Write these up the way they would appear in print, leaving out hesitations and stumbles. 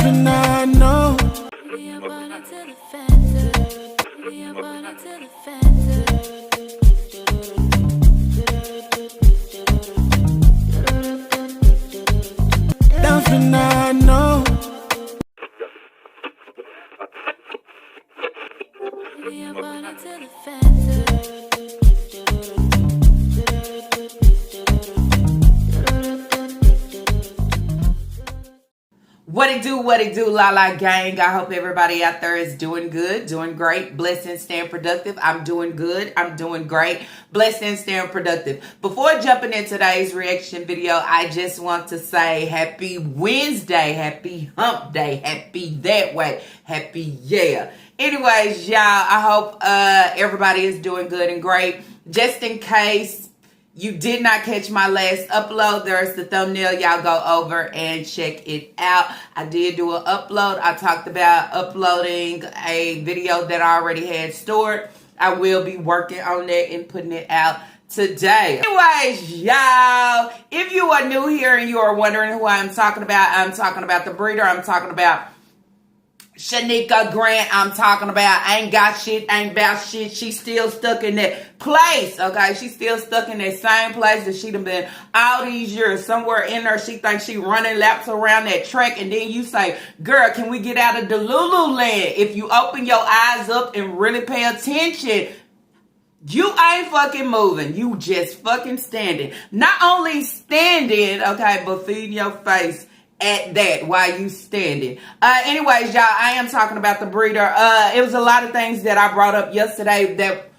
phenomenal. Down phenomenal. What it do, La gang. I hope everybody out there is doing good, doing great, blessed and staying productive. I'm doing good, I'm doing great, blessed and staying productive. Before jumping into today's reaction video, I just want to say happy Wednesday, happy hump day, happy that way, happy yeah. Anyways, y'all, I hope everybody is doing good and great. Just in case you did not catch my last upload, there's the thumbnail. Y'all go over and check it out. I did do an upload. I talked about uploading a video that I already had stored. I will be working on that and putting it out today. Anyways, y'all, if you are new here and you are wondering who I'm talking about the breeder. I'm talking about Shanika Grant. I'm talking about ain't got shit, ain't about shit. She's still stuck in that place, okay? She's still stuck in that same place that she done been all these years. Somewhere in there, she thinks she running laps around that track, and then you say, girl, can we get out of the Lululand? If you open your eyes up and really pay attention, you ain't fucking moving. You just fucking standing. Not only standing, okay, but feeding your face at that while you standing. Anyways, y'all, I am talking about the breeder. It was a lot of things that I brought up yesterday that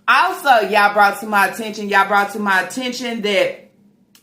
also y'all brought to my attention. Y'all brought to my attention that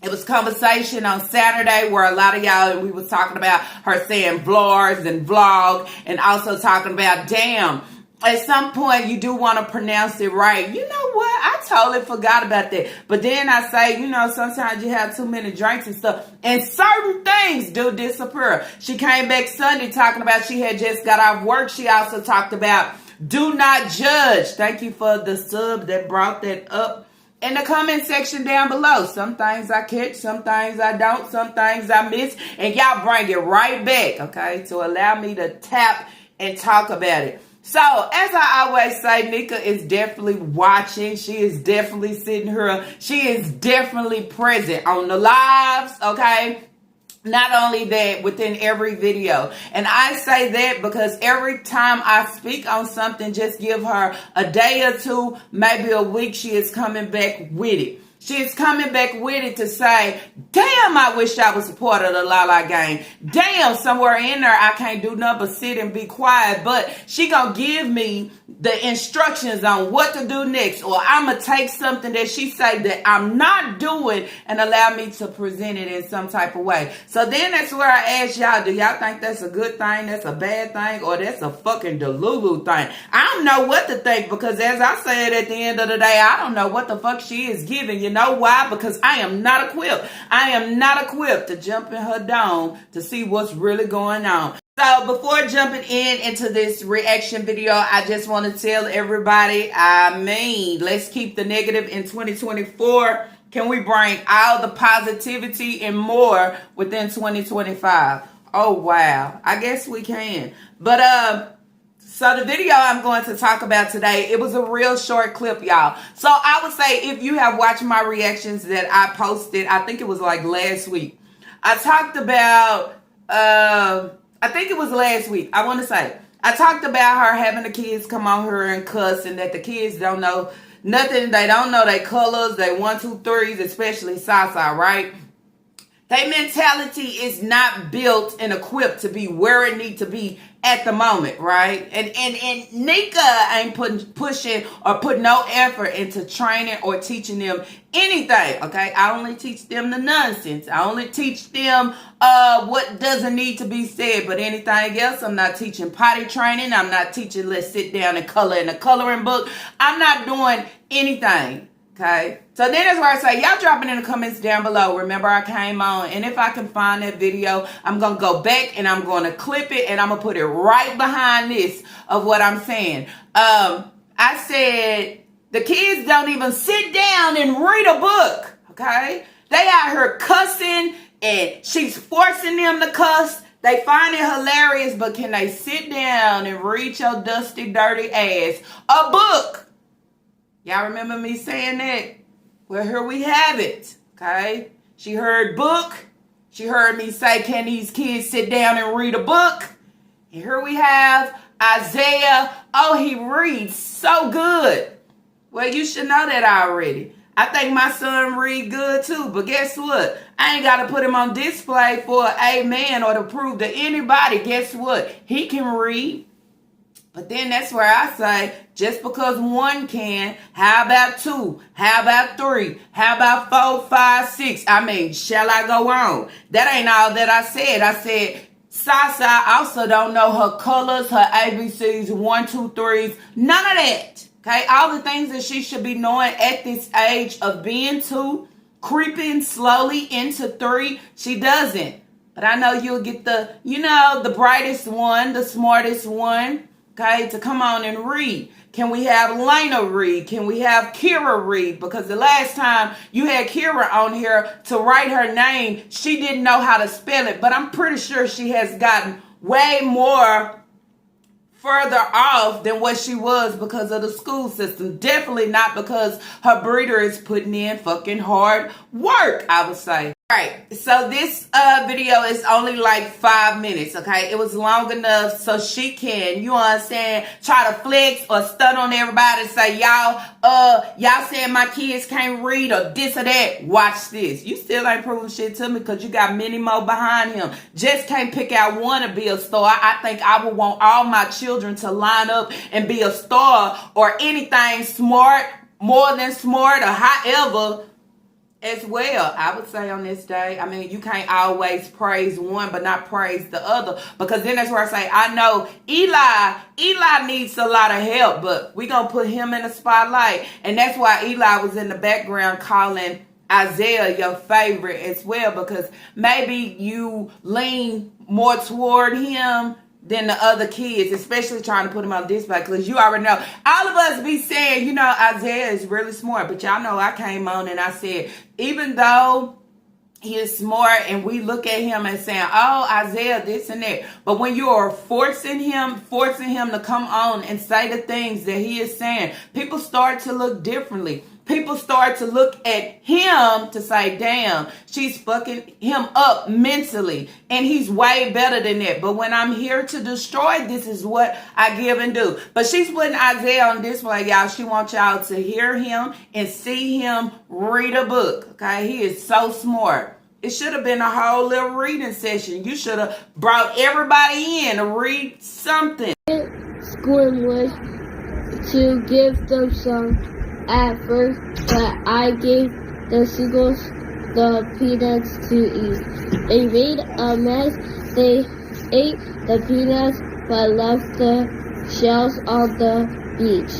it was conversation on Saturday where a lot of y'all, we was talking about her saying vlogs and vlog, and also talking about damn, at some point you do want to pronounce it right. You know what? I totally forgot about that. But then I say, you know, sometimes you have too many drinks and stuff, and certain things do disappear. She came back Sunday talking about she had just got off work. She also talked about do not judge. Thank you for the sub that brought that up in the comment section down below. Some things I catch, some things I don't, some things I miss, and y'all bring it right back, okay, to allow me to tap and talk about it. So, as I always say, Nika is definitely watching. She is definitely sitting here. She is definitely present on the lives, okay? Not only that, within every video. And I say that because every time I speak on something, just give her a day or two, maybe a week, she is coming back with it. She is coming back with it to say, damn, I wish I was a part of the La gang. Damn, somewhere in there, I can't do nothing but sit and be quiet. But she gonna give me the instructions on what to do next. Or I'm gonna take something that she say that I'm not doing and allow me to present it in some type of way. So then that's where I ask y'all, do y'all think that's a good thing, that's a bad thing, or that's a fucking delulu thing? I don't know what to think, because as I said at the end of the day, I don't know what the fuck she is giving. You know why? Because I am not equipped. I am not equipped to jump in her dome to see what's really going on. So before jumping into this reaction video, I just want to tell everybody, let's keep the negative in 2024. Can we bring all the positivity and more within 2025? Oh, wow. I guess we can. But, so the video I'm going to talk about today, it was a real short clip, y'all. So I would say if you have watched my reactions that I posted, I think it was like last week. I talked about, I think it was last week. I want to say, I talked about her having the kids come on her and cuss, and that the kids don't know nothing. They don't know their colors, they 1, 2, 3s, especially Sasa, right? Their mentality is not built and equipped to be where it needs to be at the moment, right? And Nika ain't pushing or put no effort into training or teaching them anything, okay? I only teach them the nonsense. I only teach them what doesn't need to be said, but anything else, I'm not teaching potty training. I'm not teaching let's sit down and color in a coloring book. I'm not doing anything. Okay, so then that's where I say, y'all drop it in the comments down below. Remember, I came on, and if I can find that video, I'm going to go back and I'm going to clip it, and I'm going to put it right behind this of what I'm saying. I said, the kids don't even sit down and read a book, okay? They out here cussing, and she's forcing them to cuss. They find it hilarious, but can they sit down and read your dusty, dirty ass a book? Y'all remember me saying that? Well, here we have it, okay? She heard book. She heard me say, can these kids sit down and read a book? And here we have Isaiah. Oh, he reads so good. Well, you should know that already. I think my son read good too, but guess what? I ain't got to put him on display for an amen or to prove to anybody. Guess what? He can read. But then that's where I say, just because one can, how about two? How about three? How about 4, 5, 6? I mean, shall I go on? That ain't all that I said. I said, Sasa also don't know her colors, her ABCs, 1, 2, 3s, none of that. Okay, all the things that she should be knowing at this age of being 2, creeping slowly into 3, she doesn't. But I know you'll get the, the brightest one, the smartest one, okay, to come on and read. Can we have Lena read? Can we have Kira read? Because the last time you had Kira on here to write her name, she didn't know how to spell it. But I'm pretty sure she has gotten way more further off than what she was because of the school system. Definitely not because her breeder is putting in fucking hard work, I would say. All right, so this video is only like 5 minutes, okay? It was long enough so she can, you understand, try to flex or stun on everybody and say, y'all saying my kids can't read or this or that. Watch this. You still ain't proving shit to me because you got many more behind him. Just can't pick out one to be a star. I think I would want all my children to line up and be a star or anything smart, more than smart, or however as well. I would say on this day, I mean, you can't always praise one but not praise the other, because then that's where I say, I know Eli needs a lot of help, but we're gonna put him in the spotlight. And that's why Eli was in the background calling Isaiah your favorite as well, because maybe you lean more toward him than the other kids, especially trying to put him on display, because you already know, all of us be saying, Isaiah is really smart, but y'all know I came on and I said, even though he is smart and we look at him and saying, oh, Isaiah, this and that, but when you are forcing him to come on and say the things that he is saying, people start to look differently. People start to look at him to say, damn, she's fucking him up mentally. And he's way better than that. But when I'm here to destroy, this is what I give and do. But she's putting Isaiah on display, y'all. She wants y'all to hear him and see him read a book. Okay, he is so smart. It should have been a whole little reading session. You should have brought everybody in to read something. School was to give them some at first, but I gave the seagulls the peanuts to eat. They made a mess. They ate the peanuts but left the shells on the beach.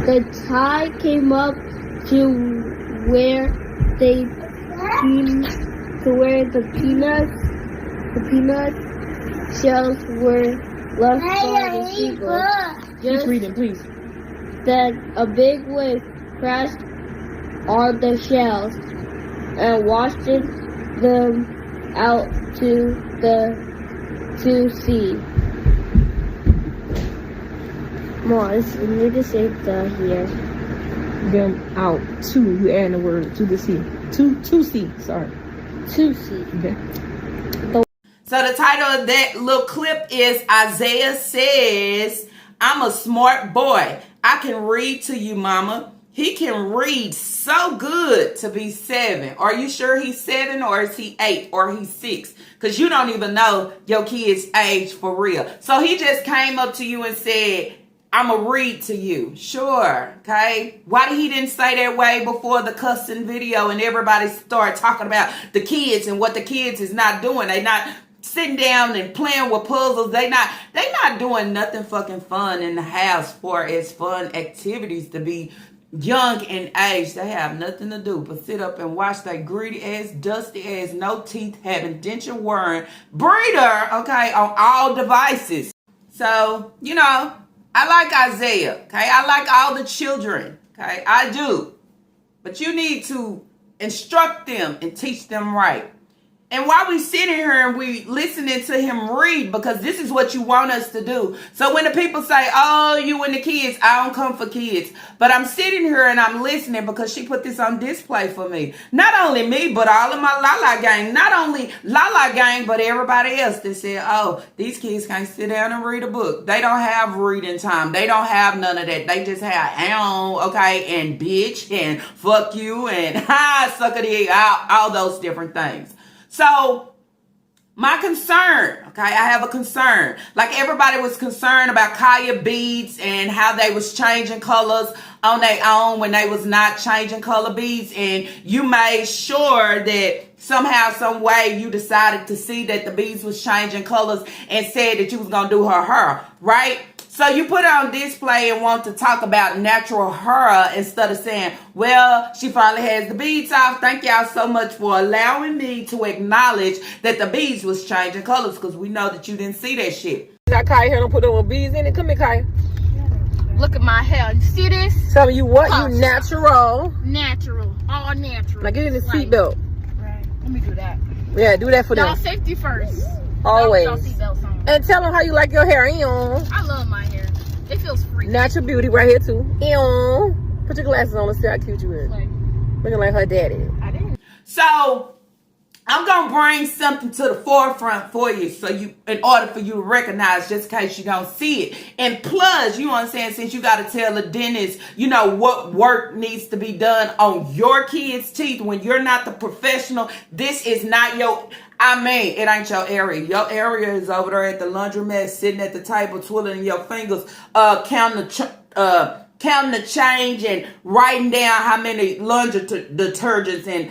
The tide came up to where the peanuts shells were left by the seagulls. Keep reading, please. Then a big wave crashed on the shells and washed them out to sea. Mars, you need to say the here. Them out to, you add the word to the sea. To sea, sorry. To sea. Okay. So the title of that little clip is Isaiah says, I'm a smart boy. I can read to you, mama. He can read so good to be 7. Are you sure he's 7 or is he 8 or he's 6? Because you don't even know your kid's age for real. So he just came up to you and said, I'm going to read to you. Sure, okay? Why he didn't say that way before the cussing video and everybody started talking about the kids and what the kids is not doing? They not sitting down and playing with puzzles. They not doing nothing fucking fun in the house for as fun activities to be young in age. They have nothing to do but sit up and watch that greedy ass, dusty ass, no teeth having, denture wearing breeder, okay, on all devices. So, I like Isaiah, okay? I like all the children, okay? I do. But you need to instruct them and teach them right. And while we sitting here and we listening to him read, because this is what you want us to do. So when the people say, oh, you and the kids, I don't come for kids. But I'm sitting here and I'm listening because she put this on display for me. Not only me, but all of my Lala gang. Not only Lala gang, but everybody else that said, oh, these kids can't sit down and read a book. They don't have reading time. They don't have none of that. They just have, okay, and bitch, and fuck you, and suck a dick, all those different things. So my concern, okay, I have a concern. Like everybody was concerned about Kaya beads and how they was changing colors on their own when they was not changing color beads. And you made sure that somehow, some way you decided to see that the beads was changing colors and said that you was going to do her hair, right? So you put it on display and want to talk about natural hair instead of saying, well, she finally has the beads off. Thank y'all so much for allowing me to acknowledge that the beads was changing colors, because we know that you didn't see that shit. Got Kaya hair, don't put no beads in it. Come here, Kaya. Look at my hair. You see this? Tell me you what? You natural. Natural. All natural. Now get in the seatbelt. Right. Let me do that. Yeah, do that for Y'all them. safety first. Always. Y'all seatbelts on. And tell them how you like your hair. Ew. I love my hair. It feels free. Natural beauty right here too. Ew. Put your glasses on and see how cute you is. Like, looking like her daddy. I didn't. So I'm going to bring something to the forefront for you, so you, in order for you to recognize, just in case you don't see it. And plus, you understand, since you got to tell the dentist, you know, what work needs to be done on your kids' teeth when you're not the professional. This is not your, it ain't your area. Your area is over there at the laundromat, sitting at the table, twiddling your fingers, counting the change and writing down how many laundry detergents and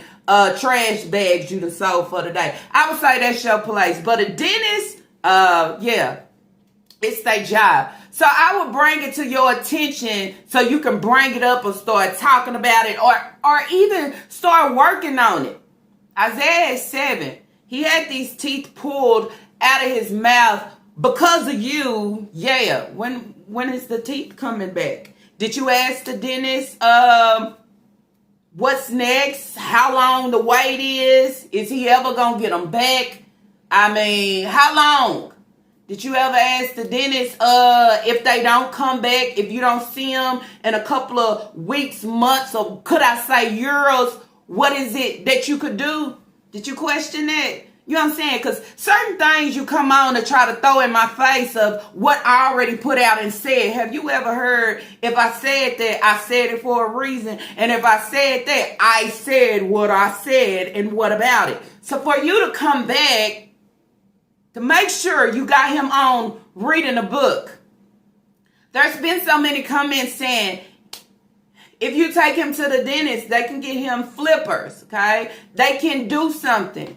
trash bags you done sold for the day. I would say that's your place. But a dentist, yeah, it's their job. So I would bring it to your attention so you can bring it up and start talking about it, or even start working on it. Isaiah is 7. He had these teeth pulled out of his mouth because of you. Yeah. When is the teeth coming back? Did you ask the dentist, what's next? How long the wait is? Is he ever going to get them back? How long? Did you ever ask the dentist if they don't come back, if you don't see them in a couple of weeks, months, or could I say years, what is it that you could do? Did you question that? You know what I'm saying? Because certain things you come on to try to throw in my face of what I already put out and said. Have you ever heard, if I said that, I said it for a reason. And if I said that, I said what I said, and what about it? So for you to come back, to make sure you got him on reading a book. There's been so many comments saying, if you take him to the dentist, they can get him flippers, okay? They can do something.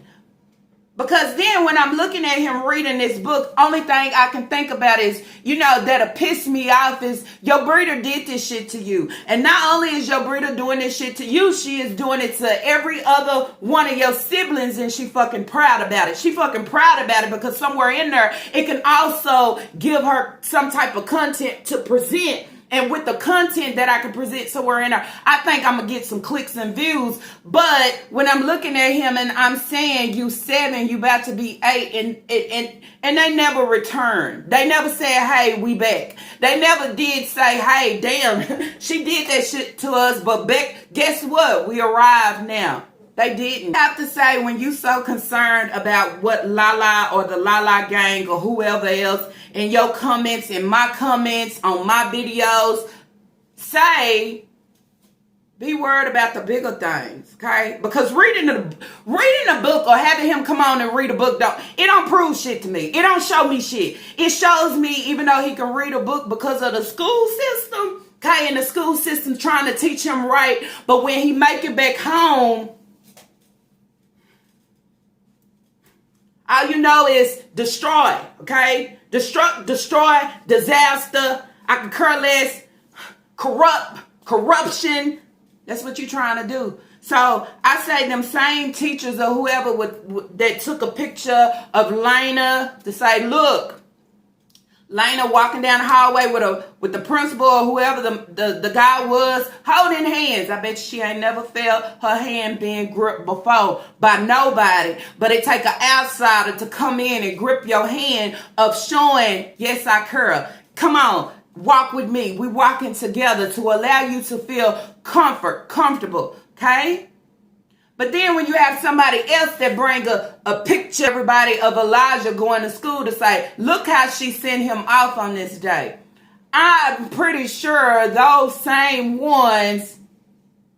Because then when I'm looking at him reading this book, only thing I can think about is, that'll piss me off is your breeder did this shit to you. And not only is your breeder doing this shit to you, she is doing it to every other one of your siblings, and she fucking proud about it. She fucking proud about it because somewhere in there, it can also give her some type of content to present. And with the content that I can present somewhere in there, I think I'm going to get some clicks and views. But when I'm looking at him and I'm saying, you 7, you about to be 8, and they never returned. They never said, hey, we back. They never did say, hey, damn, she did that shit to us, but guess what? We arrived now. They didn't. I have to say, when you so concerned about what Lala or the Lala gang or whoever else in your comments and my comments on my videos say, be worried about the bigger things, okay? Because reading a book or having him come on and read a book, it don't prove shit to me. It don't show me shit. It shows me, even though he can read a book because of the school system, okay, and the school system trying to teach him right, but when he make it back home, all you know is destroy, okay? Destroy, disaster, I could care less, corruption. That's what you're trying to do. So I say them same teachers or whoever that took a picture of Lena to say, look Lena walking down the hallway with the principal or whoever the guy was, holding hands. I bet she ain't never felt her hand being gripped before by nobody. But it take an outsider to come in and grip your hand of showing, yes, I care. Come on, walk with me. We walking together to allow you to feel comfortable, okay? But then when you have somebody else that bring a picture, everybody, of Elijah going to school to say, look how she sent him off on this day. I'm pretty sure those same ones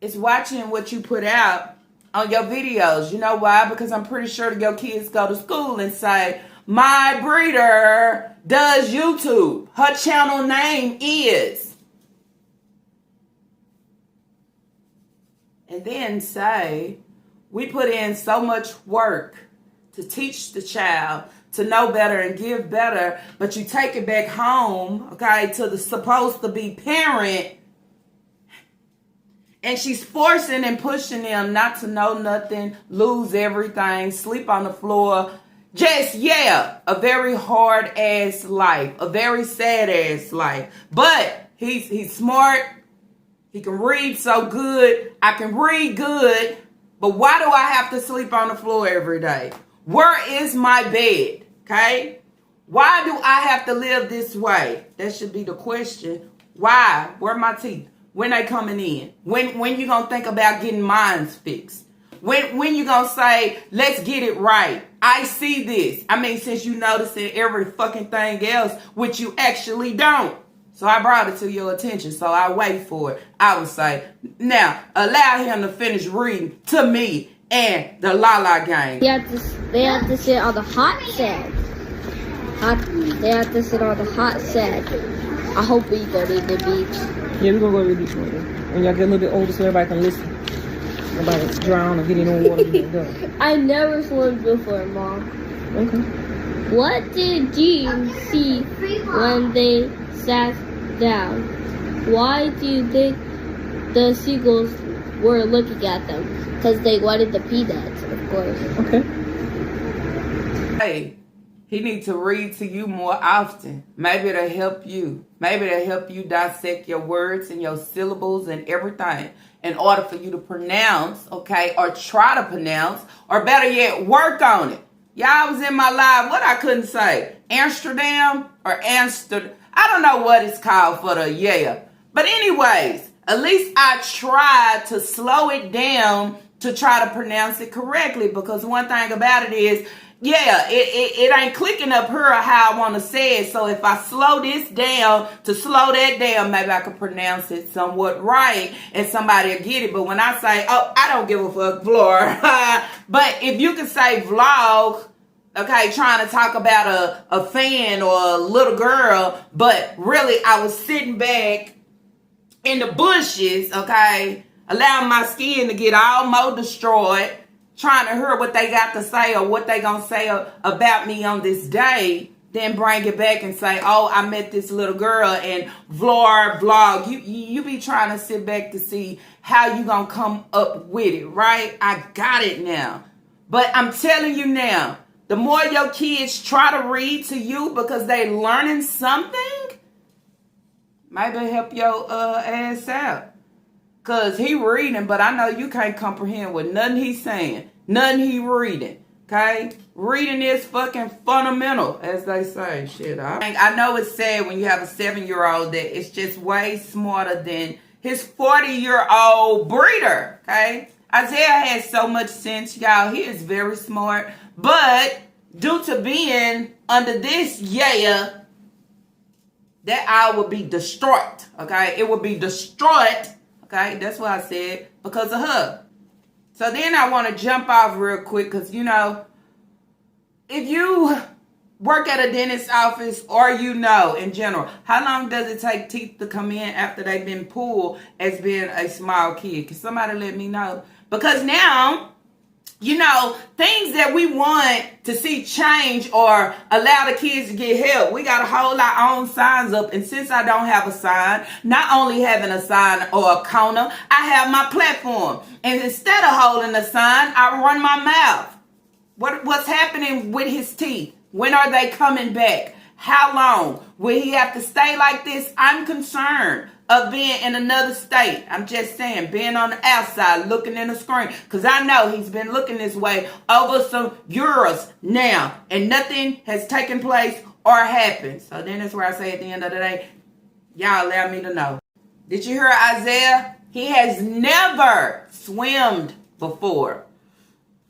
is watching what you put out on your videos. You know why? Because I'm pretty sure your kids go to school and say, my breeder does YouTube. Her channel name is. And then say, we put in so much work to teach the child to know better and give better, but you take it back home, okay, to the supposed to be parent, and she's forcing and pushing them not to know nothing, lose everything, sleep on the floor. Just, yeah, a very hard ass life, a very sad ass life. But he's smart. He can read so good. I can read good. But why do I have to sleep on the floor every day? Where is my bed? Okay? Why do I have to live this way? That should be the question. Why? Where are my teeth? When they coming in? When you gonna think about getting minds fixed? When you gonna say, let's get it right? I see this. I mean, since you noticing every fucking thing else, which you actually don't. So I brought it to your attention, so I wait for it. I would say, now, allow him to finish reading to me and the La gang. They have to sit on the hot sand. They have to sit on the hot sand. I hope we go to the beach. Yeah, we're gonna go to the beach one day. When y'all get a little bit older so everybody can listen. Nobody drown or get in no water. I never swam before, Mom. Okay. What did Jean see when they sat down? Why do you think the seagulls were looking at them? Because they wanted the peanuts, of course. Okay. Hey, he needs to read to you more often. Maybe it'll help you. Maybe it'll help you dissect your words and your syllables and everything in order for you to pronounce, okay, or try to pronounce, or better yet, work on it. Y'all was in my live, what I couldn't say? Amsterdam or Amsterdam? I don't know what it's called for the yeah. But anyways, at least I tried to slow it down to try to pronounce it correctly. Because one thing about it is, yeah, it ain't clicking up here how I want to say it. So if I slow this down to slow that down, maybe I can pronounce it somewhat right and somebody will get it. But when I say, oh, I don't give a fuck, vlog. But if you can say vlog, okay, trying to talk about a fan or a little girl, but really I was sitting back in the bushes, okay, allowing my skin to get all more destroyed, trying to hear what they got to say or what they gonna say about me on this day, then bring it back and say, oh, I met this little girl and vlog. You be trying to sit back to see how you gonna come up with it, right? I got it now. But I'm telling you now, the more your kids try to read to you because they learning something, maybe help your ass out. Because he reading, but I know you can't comprehend what nothing he's saying. Nothing he reading. Okay? Reading is fucking fundamental, as they say. Shit, I know it's sad when you have a 7-year-old that is just way smarter than his 40-year-old breeder. Okay? Isaiah has so much sense, y'all. He is very smart. But due to being under this that I would be destroyed. Okay? It would be destroyed. Okay? That's what I said. Because of her. So then I want to jump off real quick. Because, you know, if you work at a dentist's office or you know in general, how long does it take teeth to come in after they've been pulled as being a small kid? Can somebody let me know? Because now, you know, things that we want to see change or allow the kids to get help, we got to hold our own signs up. And since I don't have a sign, not only having a sign or a counter, I have my platform. And instead of holding a sign, I run my mouth. What's happening with his teeth? When are they coming back? How long will he have to stay like this? I'm concerned of being in another state. I'm just saying, being on the outside, looking in the screen. Because I know he's been looking this way over some years now. And nothing has taken place or happened. So then that's where I say at the end of the day, y'all allow me to know. Did you hear Isaiah? He has never swimmed before.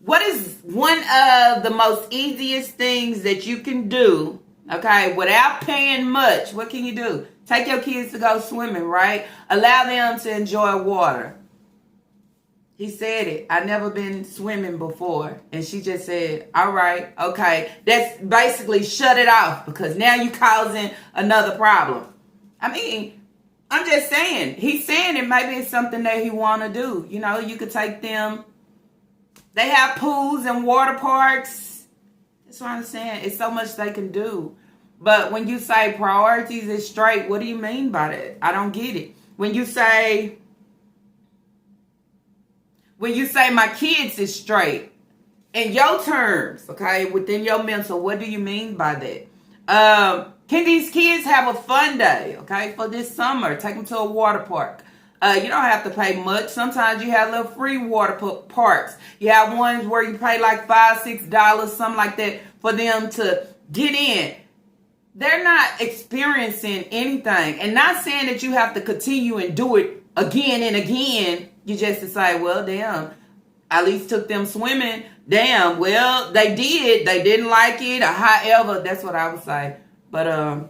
What is one of the most easiest things that you can do, okay, without paying much? What can you do? Take your kids to go swimming, right? Allow them to enjoy water. He said it. I never been swimming before. And she just said, all right, okay. That's basically shut it off because now you're causing another problem. I mean, I'm just saying. He's saying it. Maybe it's something that he want to do. You know, you could take them. They have pools and water parks. That's what I'm saying. It's so much they can do. But when you say priorities is straight, what do you mean by that? I don't get it. When you say my kids is straight, in your terms, okay, within your mental, what do you mean by that? Can these kids have a fun day, okay, for this summer? Take them to a water park. You don't have to pay much. Sometimes you have little free water parks. You have ones where you pay like $5, $6, something like that for them to get in. They're not experiencing anything. And not saying that you have to continue and do it again and again. You just decide, well, damn, I at least took them swimming. Damn, well, they did. They didn't like it or however. That's what I would say. But,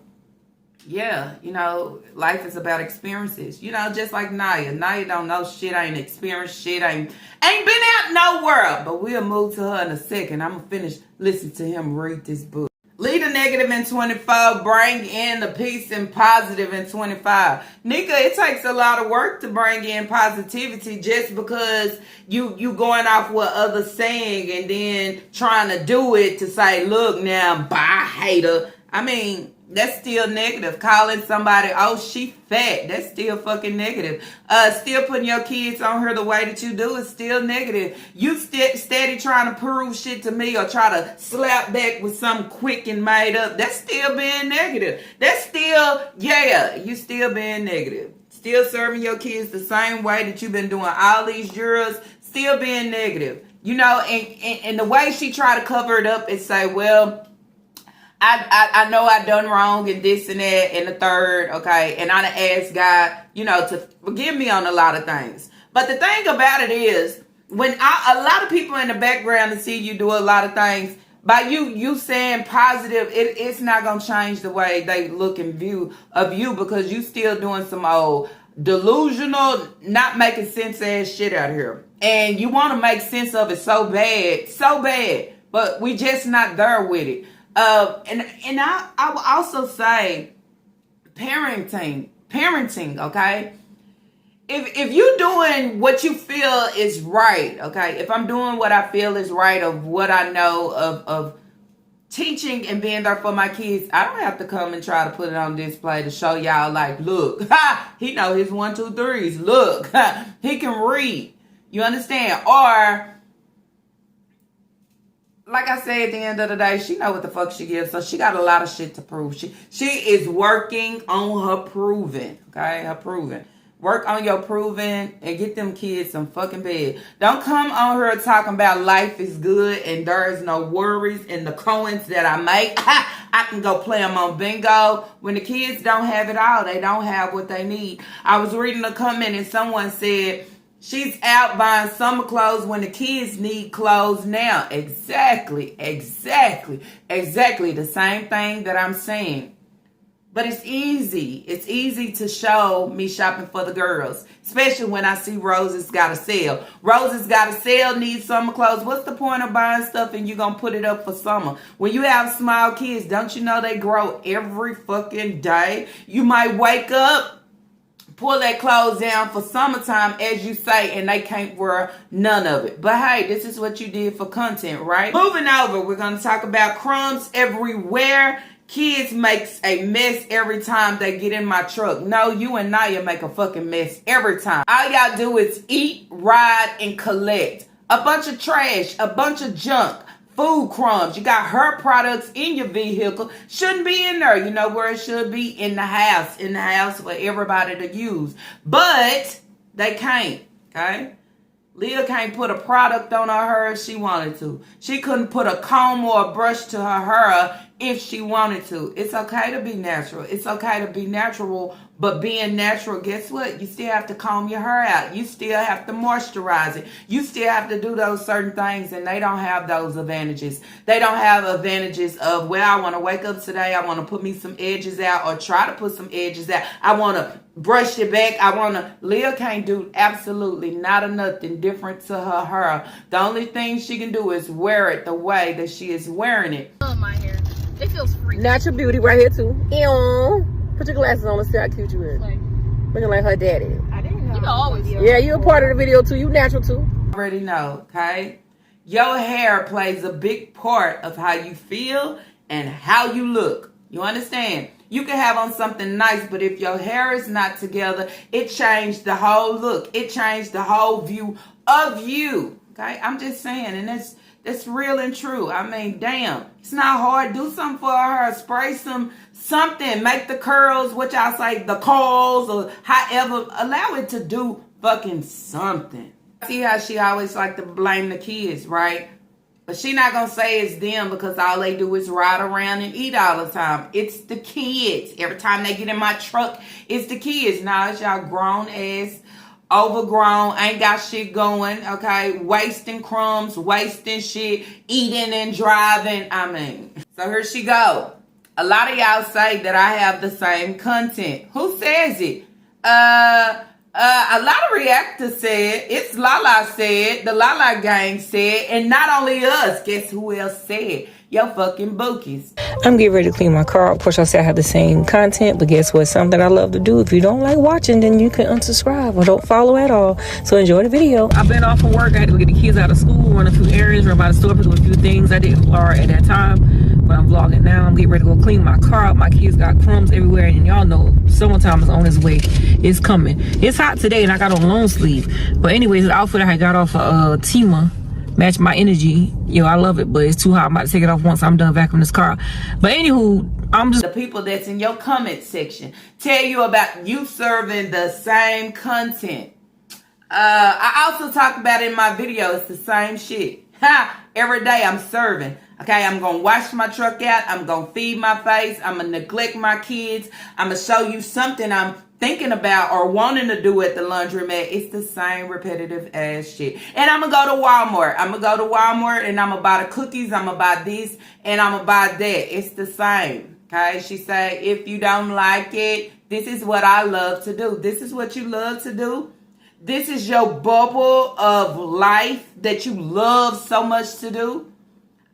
yeah, you know, life is about experiences. You know, just like Niyaa. Niyaa don't know shit, ain't experienced shit, ain't been out nowhere. But we'll move to her in a second. I'm going to finish listening to him read this book. Leave the negative in 24. Bring in the peace and positive in 25. Nika, it takes a lot of work to bring in positivity just because you going off what others saying and then trying to do it to say, look now, bye, hater. I mean, that's still negative. Calling somebody, oh, she fat. That's still fucking negative. Still putting your kids on her the way that you do is still negative. You steady trying to prove shit to me or try to slap back with something quick and made up. That's still being negative. That's still, yeah, you still being negative. Still serving your kids the same way that you've been doing all these years. Still being negative. You know, and the way she try to cover it up is say, well, I know I done wrong and this and that and the third, okay, and I done asked God, you know, to forgive me on a lot of things. But the thing about it is, when a lot of people in the background to see you do a lot of things, by you saying positive, it's not gonna change the way they look and view of you because you still doing some old delusional, not making sense ass shit out here, and you want to make sense of it so bad, but we just not there with it. And I will also say parenting, okay? If you're doing what you feel is right, okay? If I'm doing what I feel is right of what I know of teaching and being there for my kids, I don't have to come and try to put it on display to show y'all like, look, he know his 1, 2, 3s. Look, he can read. You understand? Or like I said, at the end of the day, she know what the fuck she gives, so she got a lot of shit to prove. She is working on her proving, okay? Her proving. Work on your proving and get them kids some fucking bed. Don't come on here talking about life is good and there is no worries and the coins that I make. I can go play them on bingo. When the kids don't have it all, they don't have what they need. I was reading a comment and someone said, she's out buying summer clothes when the kids need clothes now. Exactly the same thing that I'm saying. But it's easy. It's easy to show me shopping for the girls, especially when I see Rose's got a sale. Rose's got a sale, needs summer clothes. What's the point of buying stuff and you're going to put it up for summer? When you have small kids, don't you know they grow every fucking day? You might wake up, pull that clothes down for summertime, as you say, and they can't wear none of it. But hey, this is what you did for content, right? Moving over, we're going to talk about crumbs everywhere. Kids makes a mess every time they get in my truck. No, you and Niyaa make a fucking mess every time. All y'all do is eat, ride, and collect. A bunch of trash, a bunch of junk, food crumbs. You got her products in your vehicle. Shouldn't be in there. You know where it should be? In the house. In the house for everybody to use. But they can't. Okay? Leah can't put a product on her hair if she wanted to. She couldn't put a comb or a brush to her hair if she wanted to. It's okay to be natural. It's okay to be natural, but being natural, guess what? You still have to comb your hair out. You still have to moisturize it. You still have to do those certain things, and they don't have those advantages. They don't have advantages of, well, I want to wake up today. I want to put me some edges out or try to put some edges out. I want to brush it back. Leah can't do absolutely not a nothing different to her hair. The only thing she can do is wear it the way that she is wearing it. I love my hair. It feels free. Natural beauty right here too. Ew. Put your glasses on and see how cute you is. Like, looking like her daddy. I didn't know. You can always. Yeah, you're a part of the video too. You natural too. Already know, okay? Your hair plays a big part of how you feel and how you look. You understand? You can have on something nice, but if your hair is not together, it changed the whole look. It changed the whole view of you. Okay? I'm just saying, and that's real and true. I mean, damn. It's not hard. Do something for her. Spray something. Make the curls, what y'all say, the curls, or however. Allow it to do fucking something. See how she always like to blame the kids, right? But she not going to say it's them because all they do is ride around and eat all the time. It's the kids. Every time they get in my truck, it's the kids. Now it's y'all grown ass, overgrown, ain't got shit going, okay? Wasting crumbs, wasting shit, eating and driving. I mean, so here she go. A lot of y'all say that I have the same content. Who says it? A lot of reactors said, it's Lala said, the Lala gang said, and not only us, guess who else said? Your fucking bookies. I'm getting ready to clean my car. Of course, I say I have the same content, but guess what? Something I love to do. If you don't like watching, then you can unsubscribe or don't follow at all. So enjoy the video. I've been off from work. I had to go get the kids out of school, run a few errands, run by the store, pick up a few things. I didn't vlog at that time, but I'm vlogging now. I'm getting ready to go clean my car up. My kids got crumbs everywhere, and y'all know summertime is on its way. It's coming. It's hot today, and I got on long sleeve. But anyways, the outfit I got off of Tima. Match my energy. Yo, I love it, but it's too hot. I'm about to take it off once I'm done vacuuming this car. But anywho, I'm just... The people that's in your comment section tell you about you serving the same content. I also talk about it in my video. It's the same shit. Every day I'm serving. Okay, I'm going to wash my truck out. I'm going to feed my face. I'm going to neglect my kids. I'm going to show you something I'm thinking about or wanting to do at the laundromat. It's the same repetitive ass shit. And I'm going to go to Walmart. I'm going to go to Walmart and I'm going to buy the cookies. I'm going to buy this and I'm going to buy that. It's the same. Okay, she say, if you don't like it, this is what I love to do. This is what you love to do. This is your bubble of life that you love so much to do.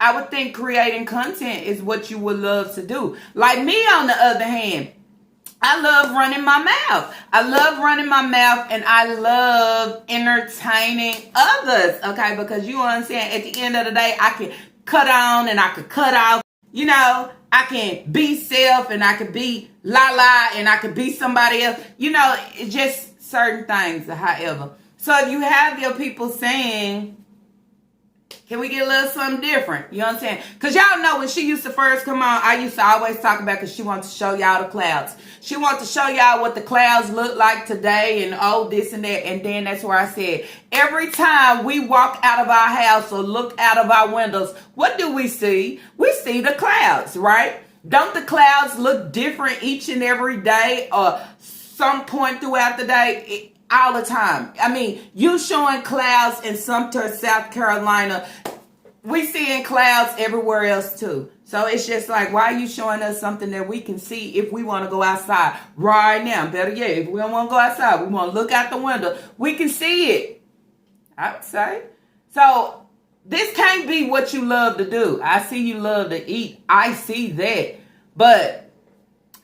I would think creating content is what you would love to do. Like me, on the other hand, I love running my mouth. I love running my mouth and I love entertaining others. Okay, because you understand, at the end of the day, I can cut on and I can cut off. You know, I can be self and I can be la and I can be somebody else. You know, it's just certain things, however. So if you have your people saying, can we get a little something different? You know what I'm saying? Because y'all know when she used to first come on, I used to always talk about because she wants to show y'all the clouds. She wants to show y'all what the clouds look like today and oh, this and that. And then that's where I said, every time we walk out of our house or look out of our windows, what do we see? We see the clouds, right? Don't the clouds look different each and every day or some point throughout the day? All the time. I mean, you showing clouds in Sumter, South Carolina. We seeing clouds everywhere else too. So it's just like, why are you showing us something that we can see if we want to go outside right now? Better yet, if we don't want to go outside, we want to look out the window. We can see it, I would say. So this can't be what you love to do. I see you love to eat. I see that. But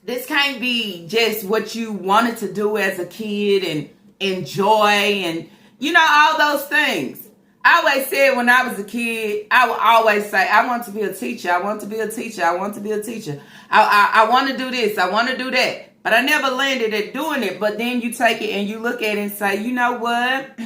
this can't be just what you wanted to do as a kid and enjoy and, you know, all those things. I always said when I was a kid, I would always say, I want to be a teacher. I want to be a teacher. I want to be a teacher. I want to do this. I want to do that. But I never landed at doing it. But then you take it and you look at it and say, you know what?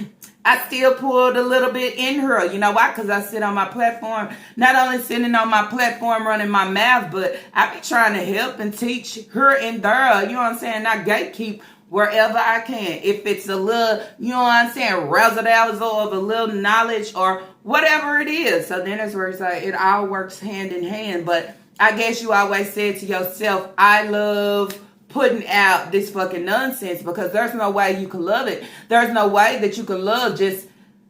I still pulled a little bit in her. You know why? Because I sit on my platform, not only sitting on my platform running my mouth, but I be trying to help and teach her and there. You know what I'm saying? Not gatekeep wherever I can. If it's a little, you know what I'm saying, razzle-dazzle of a little knowledge or whatever it is. So then that's where it's like it all works hand in hand. But I guess you always said to yourself, I love putting out this fucking nonsense, because there's no way you can love it. There's no way that you can love just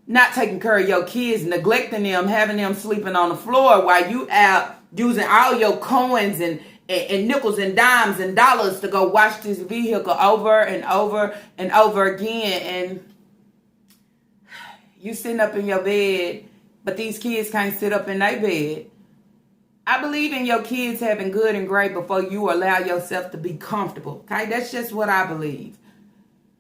not taking care of your kids, neglecting them, having them sleeping on the floor while you out using all your coins and nickels and dimes and dollars to go wash this vehicle over and over and over again. And you sitting up in your bed, but these kids can't sit up in their bed. I believe in your kids having good and great before you allow yourself to be comfortable. Okay, that's just what I believe.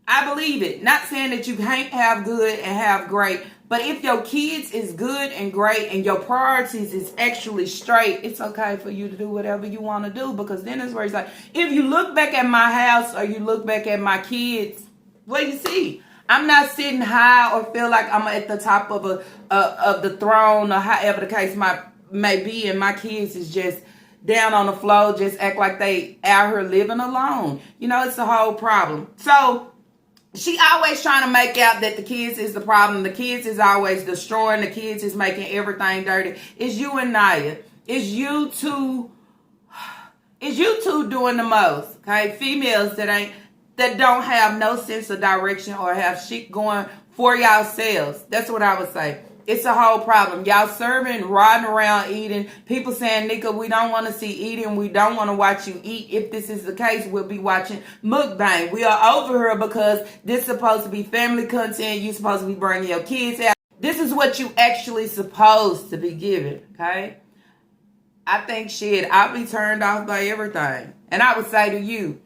I believe it. Not saying that you can't have good and have great, but if your kids is good and great and your priorities is actually straight, it's okay for you to do whatever you want to do, because then it's where it's like, if you look back at my house or you look back at my kids, what do you see? I'm not sitting high or feel like I'm at the top of the throne or however the case may be, and my kids is just down on the floor, just act like they out here living alone. You know, it's a whole problem. So she always trying to make out that the kids is the problem. The kids is always destroying. The kids is making everything dirty. It's you and Niyaa. It's you two doing the most. Okay, females that don't have no sense of direction or have shit going for yourselves. That's what I would say. It's a whole problem. Y'all serving, riding around, eating. People saying, Nika, we don't want to see eating. We don't want to watch you eat. If this is the case, we'll be watching mukbang. We are over here because this is supposed to be family content. You're supposed to be bringing your kids out. This is what you actually supposed to be giving, okay? I think, shit, I'll be turned off by everything. And I would say to you,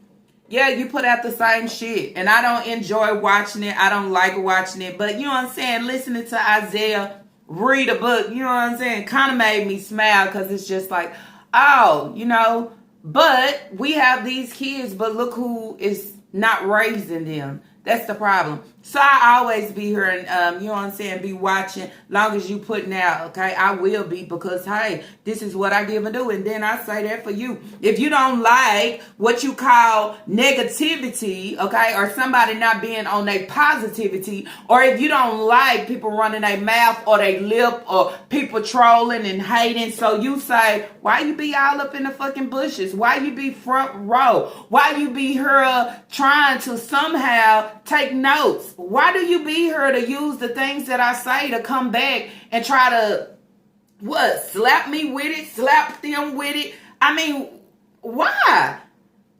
yeah, you put out the same shit. And I don't enjoy watching it. I don't like watching it. But you know what I'm saying? Listening to Isaiah read a book, you know what I'm saying? Kind of made me smile, because it's just like, oh, you know. But we have these kids, but look who is not raising them. That's the problem. So I always be here and, you know what I'm saying, be watching. Long as you putting out, okay? I will be, because, hey, this is what I give and do. And then I say that for you. If you don't like what you call negativity, okay, or somebody not being on their positivity, or if you don't like people running their mouth or their lip or people trolling and hating, so you say, why you be all up in the fucking bushes? Why you be front row? Why you be here trying to somehow take notes? Why do you be here to use the things that I say to come back and try to, what, slap me with it, slap them with it? I mean, why?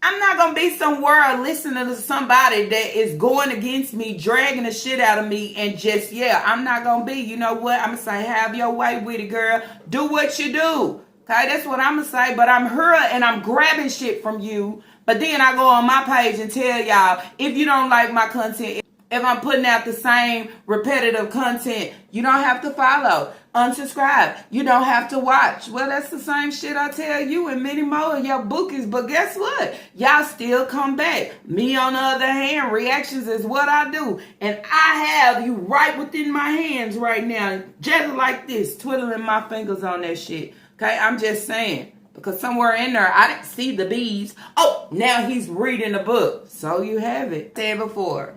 I'm not going to be somewhere listening to somebody that is going against me, dragging the shit out of me, and just, yeah, I'm not going to be, you know what? I'm going to say, have your way with it, girl. Do what you do. Okay, that's what I'm going to say. But I'm here and I'm grabbing shit from you. But then I go on my page and tell y'all, if you don't like my content, if I'm putting out the same repetitive content, you don't have to follow, unsubscribe. You don't have to watch. Well, that's the same shit I tell you and many more of your bookies. But guess what? Y'all still come back. Me, on the other hand, reactions is what I do. And I have you right within my hands right now, just like this, twiddling my fingers on that shit. Okay, I'm just saying. Because somewhere in there, I didn't see the bees. Oh, now he's reading a book. So you have it. Said before.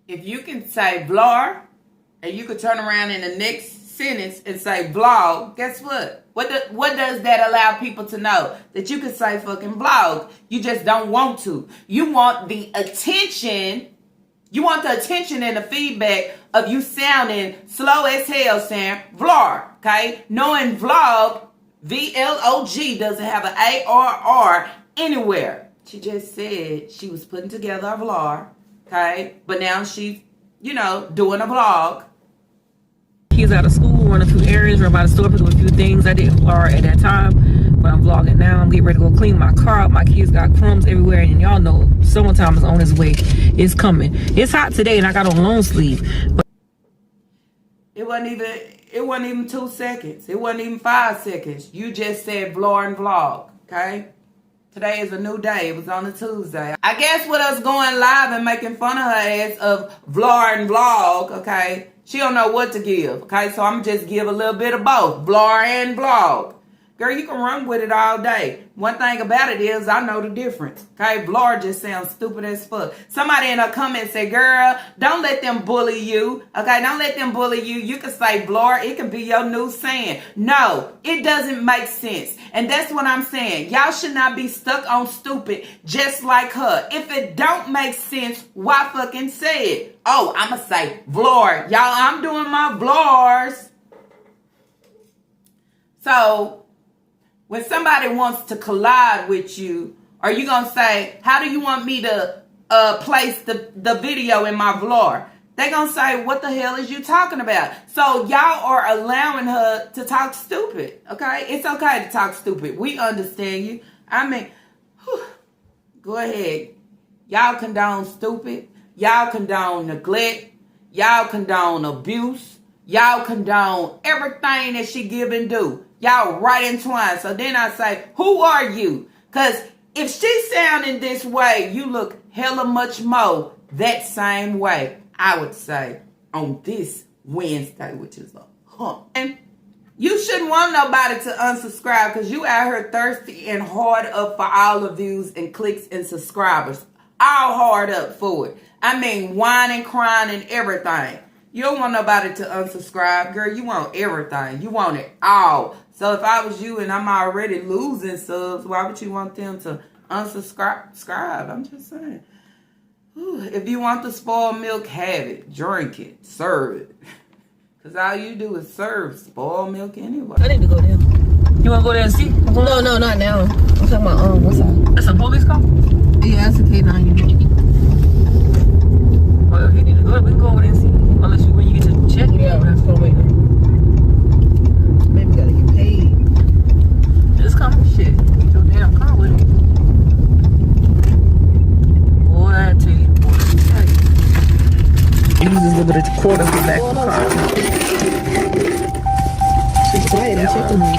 If you can say vlog, and you could turn around in the next sentence and say vlog, guess what? What does that allow people to know? That you can say fucking vlog. You just don't want to. You want the attention. You want the attention and the feedback of you sounding slow as hell saying vlog, okay? Knowing vlog, V-L-O-G, doesn't have an A-R-R anywhere. She just said she was putting together a vlog. Okay, but now she's, you know, doing a vlog. Kids out of school, running through areas, run by the store, picking up a few things. I didn't vlog at that time, but I'm vlogging now. I'm getting ready to go clean my car up. My kids got crumbs everywhere, and y'all know summertime is on its way. It's coming. It's hot today, and I got on long sleeve. But it wasn't even 2 seconds. It wasn't even 5 seconds. You just said vlog and vlog, okay? Today is a new day. It was on a Tuesday. I guess with us going live and making fun of her ass of vlog and vlog, okay, she don't know what to give, okay? So I'm just give a little bit of both, vlog and vlog. Girl, you can run with it all day. One thing about it is I know the difference. Okay, vlog just sounds stupid as fuck. Somebody in a comment say, girl, don't let them bully you. Okay, don't let them bully you. You can say vlog. It can be your new saying. No, it doesn't make sense. And that's what I'm saying. Y'all should not be stuck on stupid just like her. If it don't make sense, why fucking say it? Oh, I'ma say vlog. Y'all, I'm doing my vlogs. So when somebody wants to collide with you, are you going to say, how do you want me to place the video in my vlog? They're going to say, what the hell is you talking about? So y'all are allowing her to talk stupid, okay? It's okay to talk stupid. We understand you. I mean, whew, go ahead. Y'all condone stupid. Y'all condone neglect. Y'all condone abuse. Y'all condone everything that she give and do. Y'all right entwined. So then I say, who are you? Because if she sounding this way, you look hella much more that same way, I would say, on this Wednesday, which is a hump. And you shouldn't want nobody to unsubscribe because you out here thirsty and hard up for all the views and clicks and subscribers. All hard up for it. I mean, whining, crying, and everything. You don't want nobody to unsubscribe. Girl, you want everything. You want it all. So if I was you and I'm already losing subs, why would you want them to unsubscribe? I'm just saying. Whew. If you want the spoiled milk, have it. Drink it. Serve it. Because all you do is serve spoiled milk anyway. I need to go there. You want to go there and see? No, not now. I'm talking about, what's that? That's a police call? Yeah, that's a K9 unit. Well, if you need to go, we can go over there and see. Unless when you get to check it. Yeah, that's what I'm waiting. Maybe gotta get paid. Just come. Shit. Get your damn car with it. Boy, I tell you. Boy, I tell you. You just give it a quarter for back of the car. She's quiet. I'm checking me.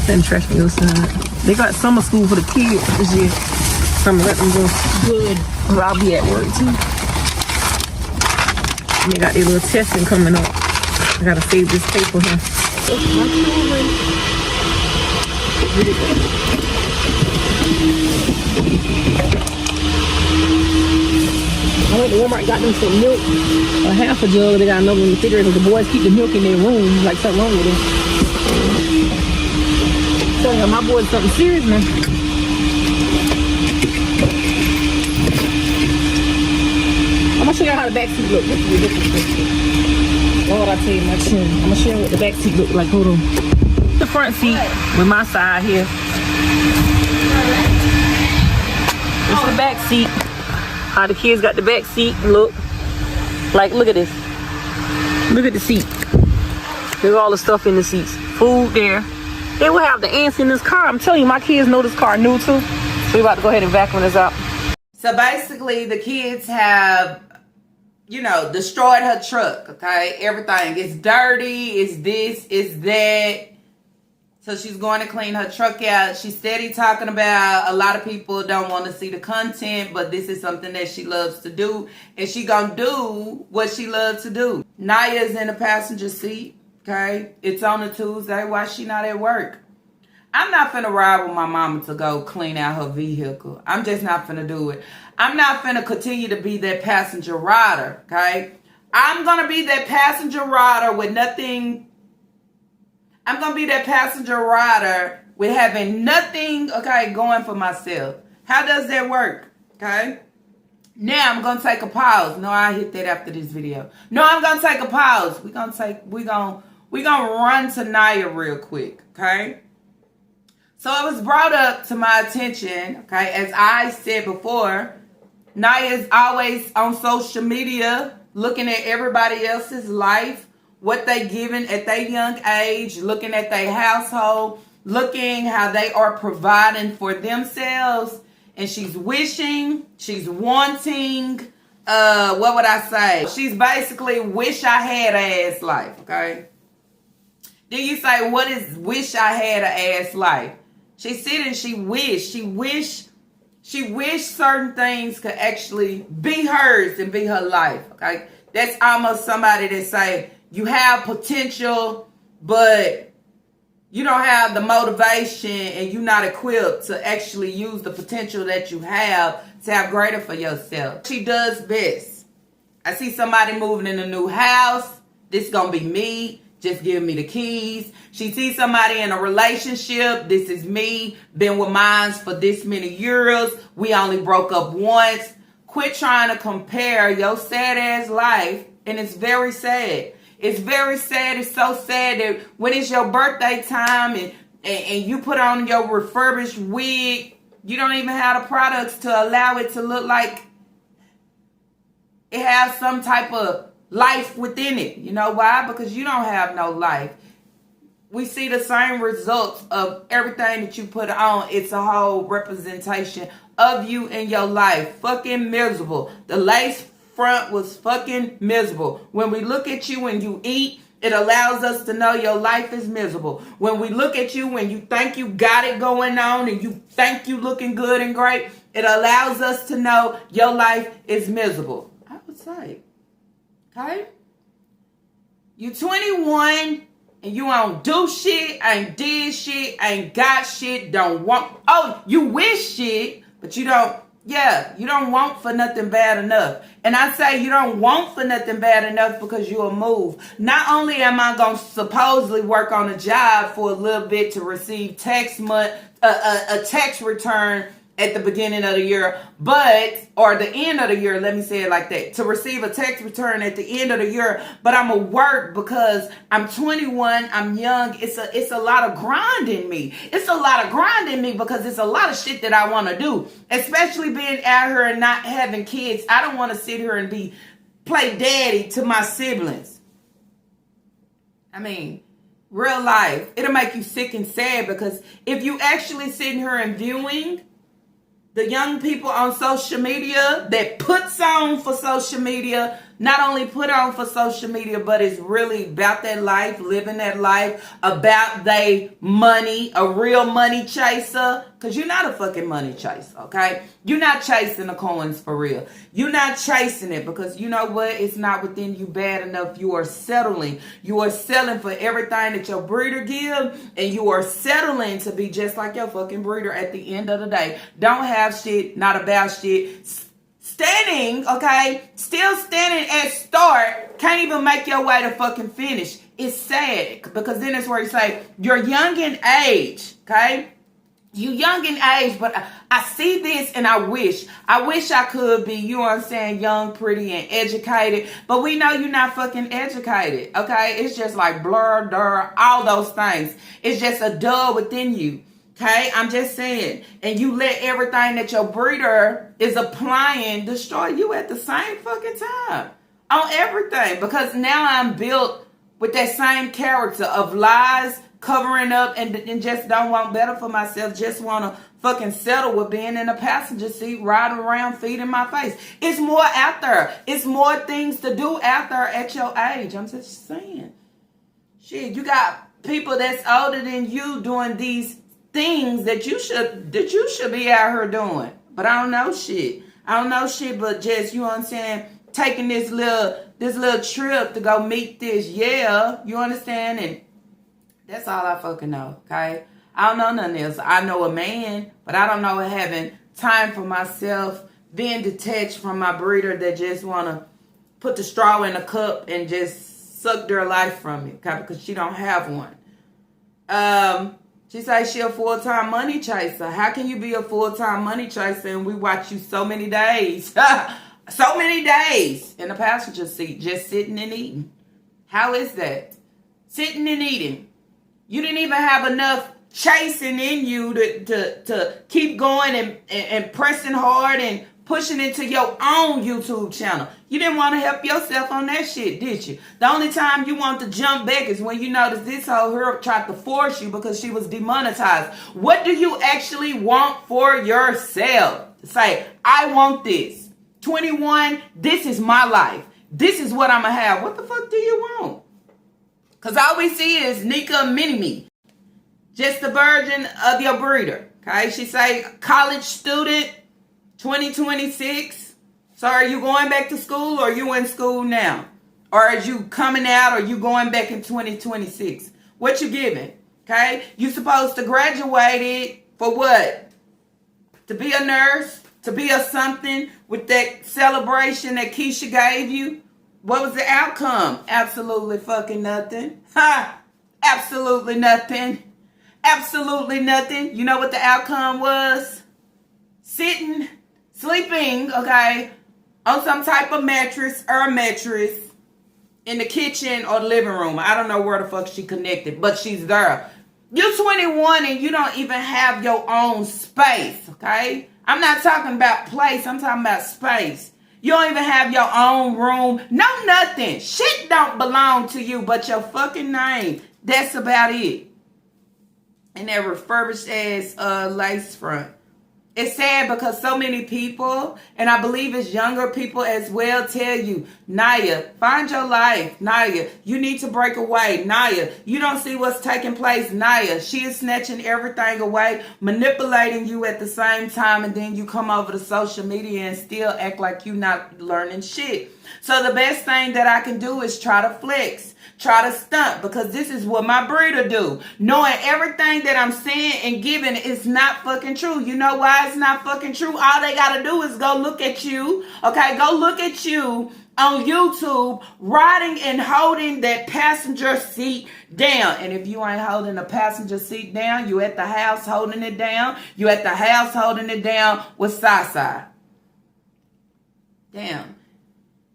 Then trash me outside. They got summer school for the kids this year. So I'm gonna let them go. Good. Or I'll be at work too. And they got their little testing coming up. I gotta save this paper here. I went to Walmart, got them some milk. A half a jug, they got another one in the refrigerator. The boys keep the milk in their room. Like something wrong with them. So my boy's something serious, man. I'm gonna show you how the back seat look. This is ridiculous. Lord, I tell you my chin. I'm gonna show you what the back seat look like. Hold on. The front seat with my side here. This is the back seat. How the kids got the back seat look. Like, look at this. Look at the seat. There's all the stuff in the seats. Food there. They will have the ants in this car. I'm telling you, my kids know this car new too. So we about to go ahead and vacuum this out. So basically, the kids have, you know, destroyed her truck, okay? Everything. It's dirty, it's this, it's that. So she's going to clean her truck out. She's steady talking about a lot of people don't want to see the content, but this is something that she loves to do. And she gonna do what she loves to do. Niya's in the passenger seat, okay? It's on a Tuesday. Why she not at work? I'm not finna ride with my mama to go clean out her vehicle. I'm just not finna do it. I'm not finna continue to be that passenger rider, okay? I'm gonna be that passenger rider with nothing. I'm gonna be that passenger rider with having nothing, okay, going for myself. How does that work, okay? Now I'm gonna take a pause. No, I hit that after this video. No, I'm gonna take a pause. We're gonna run to Niyaa real quick, okay? So it was brought up to my attention, okay, as I said before, Niyaa is always on social media looking at everybody else's life, what they giving at their young age, looking at their household, looking how they are providing for themselves. And she's wishing, she's wanting, what would I say? She's basically wish I had ass life, okay? Then you say, what is wish I had an ass life? She said and she wished certain things could actually be hers and be her life. Okay. That's almost somebody that say you have potential, but you don't have the motivation and you're not equipped to actually use the potential that you have to have greater for yourself. She does best. I see somebody moving in a new house. This gonna be me. Just give me the keys. She sees somebody in a relationship. This is me. Been with mine for this many years. We only broke up once. Quit trying to compare your sad ass life. And it's very sad. It's very sad. It's so sad that when it's your birthday time and you put on your refurbished wig, you don't even have the products to allow it to look like it has some type of life within it. You know why? Because you don't have no life. We see the same results of everything that you put on. It's a whole representation of you and your life. Fucking miserable. The lace front was fucking miserable. When we look at you when you eat, it allows us to know your life is miserable. When we look at you when you think you got it going on and you think you looking good and great, it allows us to know your life is miserable. I would say, okay? You 21 and you don't do shit, ain't did shit, ain't got shit, don't want. Oh, you wish shit, but you don't. Yeah, you don't want for nothing bad enough. And I say you don't want for nothing bad enough because you'll move. Not only am I going to supposedly work on a job for a little bit to receive a tax return at the beginning of the year, or the end of the year, let me say it like that, to receive a tax return at the end of the year, but I'm going to work because I'm 21, I'm young. It's a lot of grind in me. It's a lot of grind in me because it's a lot of shit that I want to do, especially being out here and not having kids. I don't want to sit here and play daddy to my siblings. I mean, real life, it'll make you sick and sad because if you actually sitting here and viewing the young people on social media that puts on for social media, not only put on for social media, but it's really about that life, living that life, about they money, a real money chaser. Because you're not a fucking money chaser, okay? You're not chasing the coins for real. You're not chasing it because you know what? It's not within you bad enough. You are settling. You are selling for everything that your breeder give, and you are settling to be just like your fucking breeder at the end of the day. Don't have shit, not about shit. Standing, okay, still standing at start, can't even make your way to fucking finish. It's sad because then it's where you say you're young in age, okay? You young in age, but I see this and I wish I could be, you know what I'm saying, young, pretty, and educated. But we know you're not fucking educated, okay? It's just like blur, dur, all those things. It's just a duh within you. Okay, I'm just saying. And you let everything that your breeder is applying destroy you at the same fucking time. On everything. Because now I'm built with that same character of lies, covering up, and just don't want better for myself. Just want to fucking settle with being in a passenger seat, riding around, feeding my face. It's more out there. It's more things to do out there at your age. I'm just saying. Shit, you got people that's older than you doing these things that you should be out here doing. But I don't know shit. But just, you know what I'm saying, taking this little trip to go meet this, yeah, you understand? And that's all I fucking know, okay? I don't know nothing else. I know a man, but I don't know having time for myself, being detached from my breeder that just want to put the straw in a cup and just suck their life from it, okay? Because she don't have one. She says she a full-time money chaser. How can you be a full-time money chaser and we watch you so many days? So many days in the passenger seat just sitting and eating. How is that? Sitting and eating. You didn't even have enough chasing in you to keep going and pressing hard and pushing into your own YouTube channel. You didn't want to help yourself on that shit, did you? The only time you want to jump back is when you notice this whole her tried to force you because she was demonetized. What do you actually want for yourself? Say, I want this. 21, this is my life. This is what I'm going to have. What the fuck do you want? Because all we see is Nika and Mini-Me. Just the version of your breeder. Okay, she say college student 2026. So are you going back to school or are you in school now? Or are you coming out or you going back in 2026? What you giving? Okay, you supposed to graduate for what? To be a nurse? To be a something with that celebration that Keisha gave you? What was the outcome? Absolutely fucking nothing. Ha! Absolutely nothing. Absolutely nothing. You know what the outcome was? Sitting, sleeping, okay, on some type of mattress or a mattress in the kitchen or the living room. I don't know where the fuck she connected, but she's there. You're 21 and you don't even have your own space, okay? I'm not talking about place. I'm talking about space. You don't even have your own room. No, nothing. Shit don't belong to you but your fucking name. That's about it. And that refurbished ass lace front. It's sad because so many people, and I believe it's younger people as well, tell you, Niyaa, find your life. Niyaa, you need to break away. Niyaa, you don't see what's taking place. Niyaa, she is snatching everything away, manipulating you at the same time, and then you come over to social media and still act like you're not learning shit. So the best thing that I can do is try to flex. Try to stunt, because this is what my breeder do. Knowing everything that I'm saying and giving is not fucking true. You know why it's not fucking true? All they gotta do is go look at you. Okay, go look at you on YouTube riding and holding that passenger seat down. And if you ain't holding the passenger seat down, you at the house holding it down. You at the house holding it down with Sasa. Damn.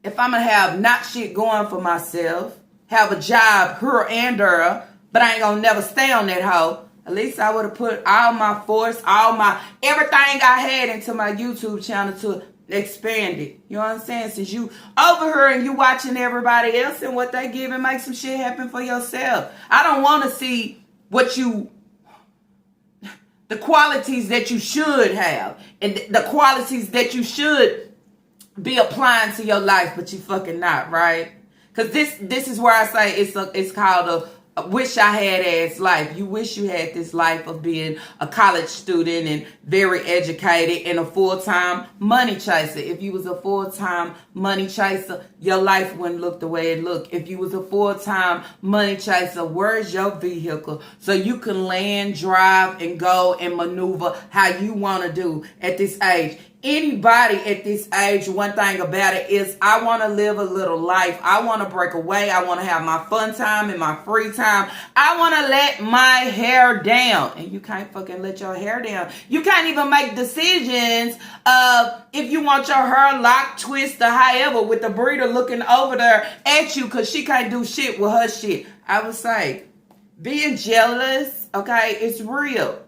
If I'm gonna have not shit going for myself, have a job, her and her, but I ain't gonna never stay on that hoe. At least I would have put all my force, everything I had into my YouTube channel to expand it. You know what I'm saying? Since you over here and you watching everybody else and what they give and make some shit happen for yourself. I don't want to see the qualities that you should have and the qualities that you should be applying to your life, but you fucking not, right? Because this is where I say it's called a wish I had ass life. You wish you had this life of being a college student and very educated and a full-time money chaser. If you was a full-time money chaser, your life wouldn't look the way it looked. If you was a full-time money chaser, where's your vehicle? So you can land, drive, and go and maneuver how you want to do at this age. Anybody at this age, one thing about it is I want to live a little life. I want to break away. I want to have my fun time and my free time. I want to let my hair down. And you can't fucking let your hair down. You can't even make decisions of if you want your hair locked, twist, or however with the breeder looking over there at you because she can't do shit with her shit. I would say being jealous, okay, it's real.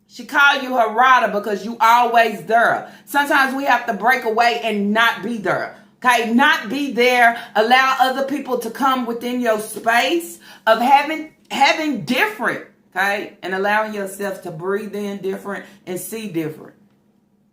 She called you her rider because you always there. Sometimes we have to break away and not be there. Okay, not be there. Allow other people to come within your space of having different. Okay, and allowing yourself to breathe in different and see different.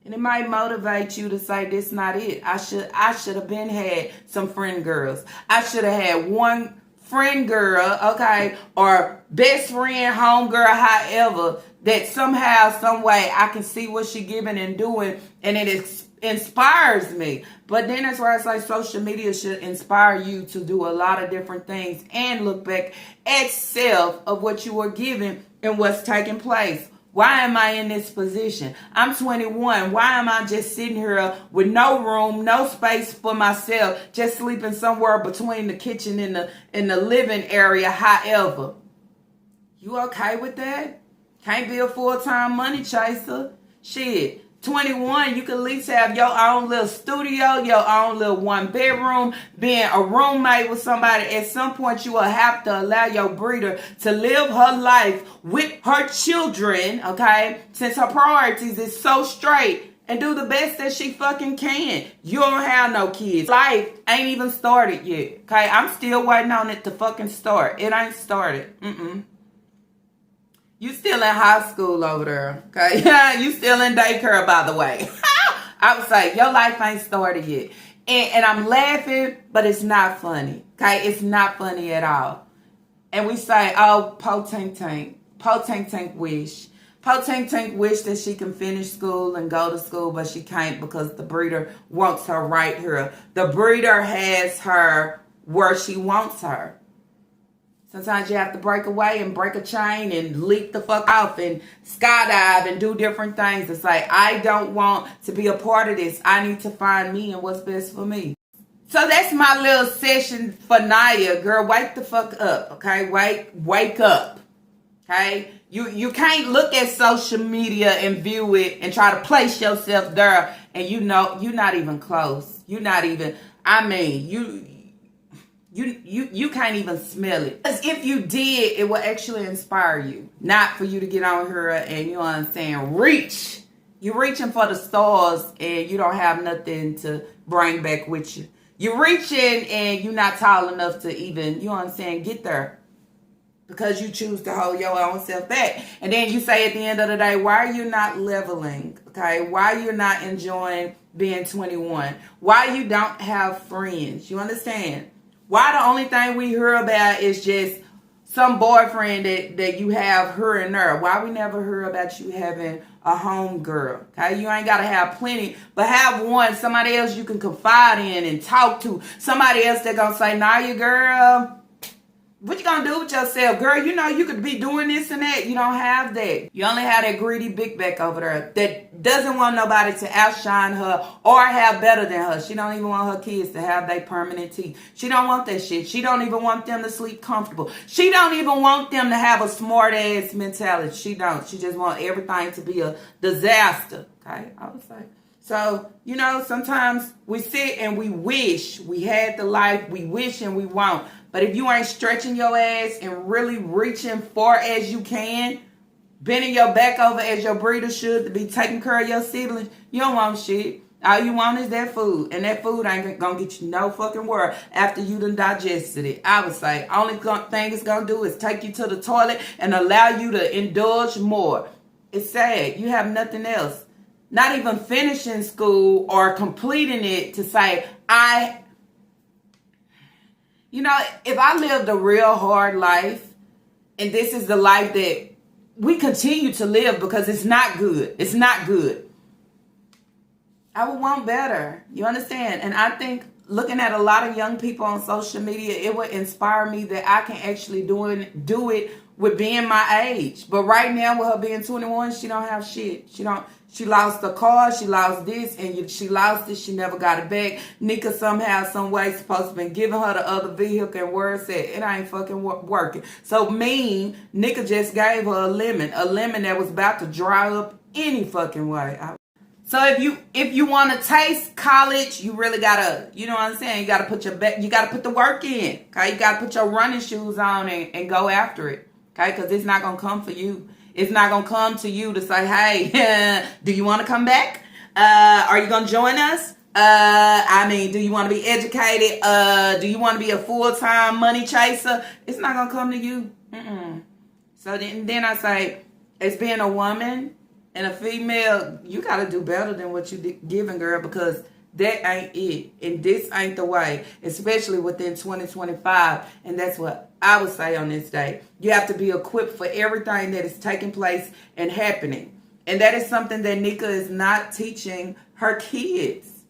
And it might motivate you to say, this not it. I should have been had some friend girls. I should have had one friend girl, okay, or best friend, home girl, however, that somehow, some way I can see what she giving and doing, and it inspires me. But then that's why I say social media should inspire you to do a lot of different things and look back at self of what you were given and what's taking place. Why am I in this position? I'm 21. Why am I just sitting here with no room, no space for myself, just sleeping somewhere between the kitchen and the living area, however? You okay with that? Can't be a full-time money chaser. Shit. 21, you can at least have your own little studio, your own little one bedroom, being a roommate with somebody. At some point, you will have to allow your breeder to live her life with her children, okay? Since her priorities is so straight, and do the best that she fucking can. You don't have no kids. Life ain't even started yet, okay? I'm still waiting on it to fucking start. It ain't started. You still in high school over there, okay? You still in daycare, by the way. I would say your life ain't started yet. And I'm laughing, but it's not funny, okay? It's not funny at all. and we say, oh, Po Tink Tink. Po Tink Tink wish. Po Tink Tink wish that she can finish school and go to school, but she can't because the breeder wants her right here. The breeder has her where she wants her. Sometimes you have to break away and break a chain and leap the fuck off and skydive and do different things. It's like, I don't want to be a part of this. I need to find me and what's best for me. So that's my little session for Niyaa. Girl, wake the fuck up, okay? Wake up, okay? You can't look at social media and view it and try to place yourself there and you know you're not even close. You're not even, I mean, you can't even smell it. Because if you did, it will actually inspire you. Not for you to get on here and, you know what I'm saying, reach. You're reaching for the stars and you don't have nothing to bring back with you. You're reaching and you're not tall enough to even, you know what I'm saying, get there. Because you choose to hold your own self back. And then you say at the end of the day, why are you not leveling? Okay, why you're not enjoying being 21? Why you don't have friends? You understand? Why the only thing we hear about is just some boyfriend that you have here and there? Why we never hear about you having a home girl? Okay, you ain't got to have plenty, but have one, somebody else you can confide in and talk to. Somebody else that gonna say, Niyaa, girl, what you gonna do with yourself? Girl, you know you could be doing this and that. You don't have that. You only have that greedy big back over there that doesn't want nobody to outshine her or have better than her. She don't even want her kids to have their permanent teeth. She don't want that shit. She don't even want them to sleep comfortable. She don't even want them to have a smart ass mentality. She don't. She just want everything to be a disaster. Okay, I was like. So, you know, sometimes we sit and we wish we had the life we wish and we won't. But if you ain't stretching your ass and really reaching far as you can, bending your back over as your breeder should to be taking care of your siblings, you don't want shit. All you want is that food. And that food ain't gonna get you no fucking word after you done digested it. I would say, only thing it's gonna do is take you to the toilet and allow you to indulge more. It's sad. You have nothing else. Not even finishing school or completing it to say, you know, if I lived a real hard life, and this is the life that we continue to live because it's not good. It's not good. I would want better. You understand? And I think looking at a lot of young people on social media, it would inspire me that I can actually do it with being my age. But right now, with her being 21, she don't have shit. She lost the car, she lost this, and she lost it, she never got it back. Nika somehow, some way, supposed to have been giving her the other vehicle, and where it's at, it ain't fucking working. So Nika just gave her a lemon that was about to dry up any fucking way. So if you want to taste college, you really gotta, you know what I'm saying? You gotta put the work in. Okay, you gotta put your running shoes on and go after it. Okay, because it's not gonna come for you. It's not going to come to you to say, hey, do you want to come back? Are you going to join us? Do you want to be educated? Do you want to be a full-time money chaser? It's not going to come to you. So then I say, as being a woman and a female, you got to do better than what you're giving, girl, because that ain't it. And this ain't the way, especially within 2025. And that's what I would say on this day. You have to be equipped for everything that is taking place and happening. And that is something that Nika is not teaching her kids.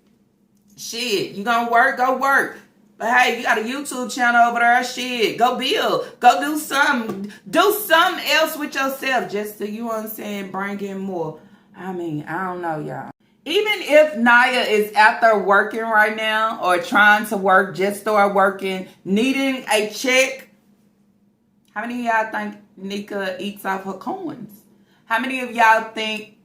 Shit, you gonna work, go work. But hey, you got a YouTube channel over there, shit, go build. Go do something. Do something else with yourself just to, you know what I'm saying, bring in more. I don't know, y'all. Even if Niyaa is out there working right now or trying to work, just start working, needing a check, how many of y'all think Nika eats off her coins? How many of y'all think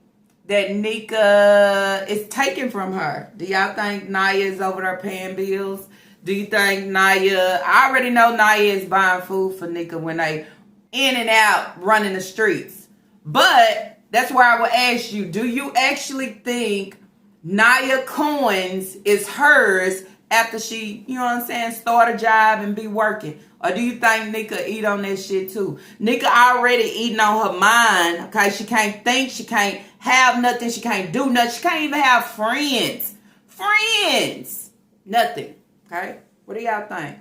that Nika is taken from her? Do y'all think Niyaa is over there paying bills? Do you think Niyaa, I already know Niyaa is buying food for Nika when they in and out running the streets. But that's why I would ask you, do you actually think Niyaa coins is hers after she, you know what I'm saying, start a job and be working? Or do you think Nika eat on that shit too? Nika already eating on her mind, okay? She can't think, she can't have nothing, she can't do nothing, she can't even have friends. Nothing, okay? What do y'all think?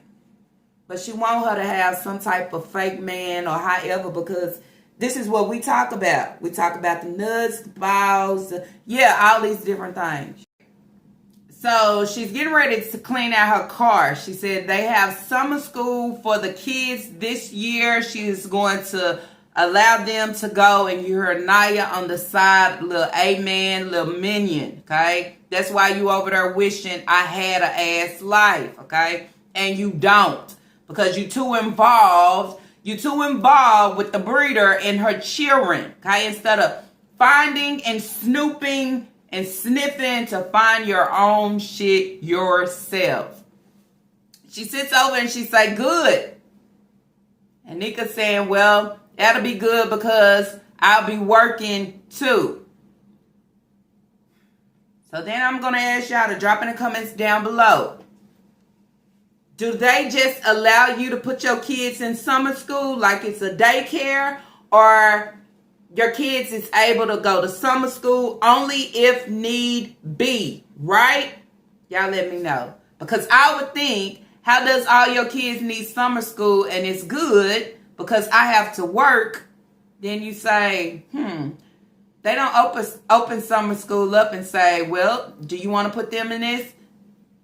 But she want her to have some type of fake man or however, because this is what we talk about. We talk about the nuts, the balls, all these different things. So she's getting ready to clean out her car. She said they have summer school for the kids this year. She's going to allow them to go, and you heard Niyaa on the side, little amen, little minion, okay? That's why you over there wishing I had an ass life, okay? And you don't, because you too involved. You too involved with the breeder and her children, okay? Instead of finding and snooping and sniffing to find your own shit yourself. She sits over and she say, good. And Nika saying, well, that'll be good because I'll be working too. So then I'm going to ask y'all to drop in the comments down below. Do they just allow you to put your kids in summer school like it's a daycare, or your kids is able to go to summer school only if need be, right? Y'all let me know. Because I would think, how does all your kids need summer school and it's good because I have to work? Then you say, they don't open summer school up and say, well, do you want to put them in this?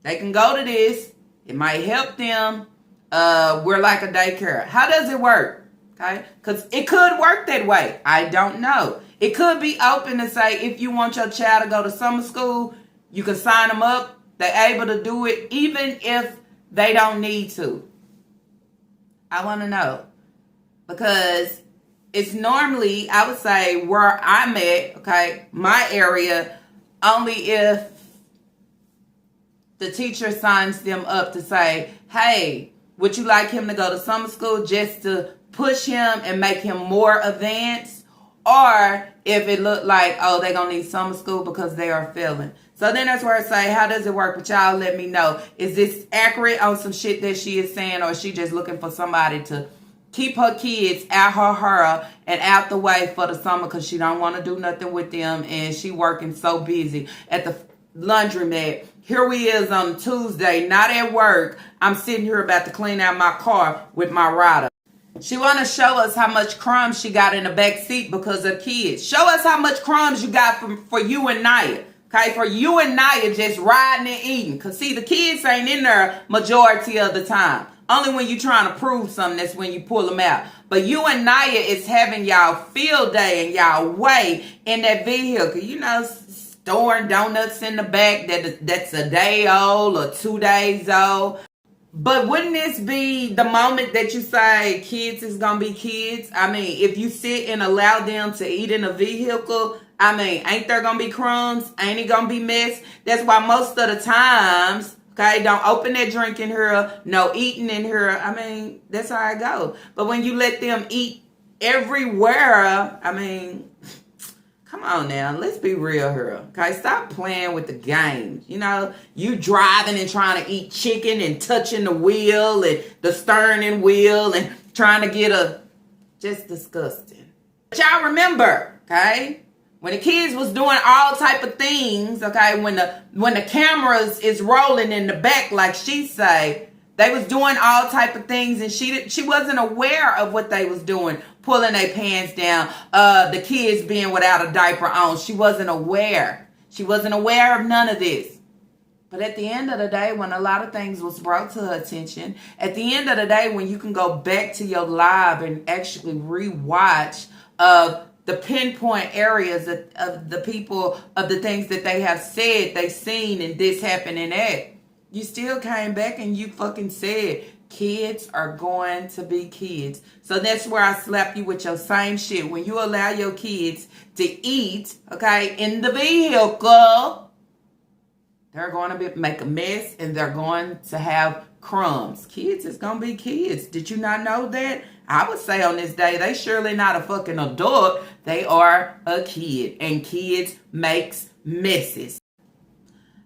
They can go to this. It might help them. We're like a daycare. How does it work? Okay, because it could work that way. I don't know. It could be open to say, if you want your child to go to summer school, you can sign them up. They're able to do it even if they don't need to. I want to know. Because it's normally, I would say, where I'm at, okay, my area, only if the teacher signs them up to say, hey, would you like him to go to summer school just to push him and make him more advanced? Or if it looked like, oh, they're going to need summer school because they are failing. So then that's where I say, how does it work? But y'all let me know. Is this accurate on some shit that she is saying, or is she just looking for somebody to keep her kids out her hair and out the way for the summer because she don't want to do nothing with them and she working so busy at the laundromat? Here we is on Tuesday, not at work. I'm sitting here about to clean out my car with my rider. She want to show us how much crumbs she got in the back seat because of kids. Show us how much crumbs you got for you and Niyaa. Okay, for you and Niyaa just riding and eating. Because see, the kids ain't in there majority of the time. Only when you trying to prove something, that's when you pull them out. But you and Niyaa is having y'all field day and y'all way in that vehicle. You know, storing donuts in the back that's a day old or 2 days old. But wouldn't this be the moment that you say kids is going to be kids? I mean, if you sit and allow them to eat in a vehicle, I mean, ain't there going to be crumbs? Ain't it going to be mess? That's why most of the times, okay, don't open that drink in here, no eating in here. I mean, that's how I go. But when you let them eat everywhere, I mean, come on now, let's be real here. Okay, stop playing with the games. You know, you driving and trying to eat chicken and touching the wheel and the steering wheel and trying to get just disgusting. But y'all remember, okay, when the kids was doing all type of things, okay, when the cameras is rolling in the back, like she say, they was doing all type of things, and she wasn't aware of what they was doing, pulling their pants down, the kids being without a diaper on. She wasn't aware. She wasn't aware of none of this. But at the end of the day, when a lot of things was brought to her attention, at the end of the day, when you can go back to your live and actually rewatch the pinpoint areas of the people, of the things that they have said, they seen, and this happened and that, you still came back and you fucking said, kids are going to be kids. So that's where I slap you with your same shit. When you allow your kids to eat, okay, in the vehicle, they're going to make a mess and they're going to have crumbs. Kids is going to be kids. Did you not know that? I would say on this day, they surely not a fucking adult. They are a kid, and kids makes messes.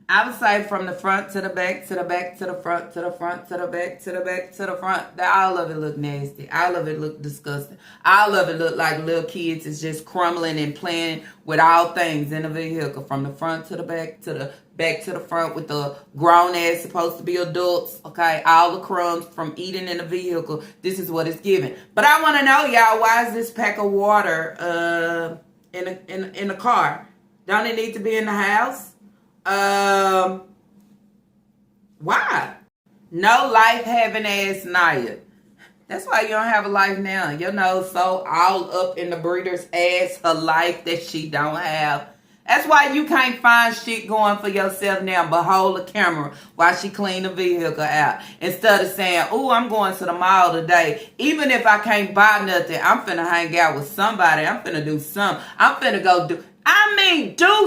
I would say from the front to the back, to the back, to the front, to the front, to the back, to the back, to the front. All of it look nasty. All of it look disgusting. All of it look like little kids is just crumbling and playing with all things in the vehicle. From the front to the back to the front with the grown ass supposed to be adults. Okay, all the crumbs from eating in the vehicle. This is what it's giving. But I want to know, y'all, why is this pack of water in the car? Don't it need to be in the house? Why? No life having ass Niyaa. That's why you don't have a life now. Your nose so all up in the breeder's ass, her life that she don't have. That's why you can't find shit going for yourself now but hold the camera while she clean the vehicle out. Instead of saying, oh, I'm going to the mall today. Even if I can't buy nothing, I'm finna hang out with somebody. I'm finna do something. I'm finna go do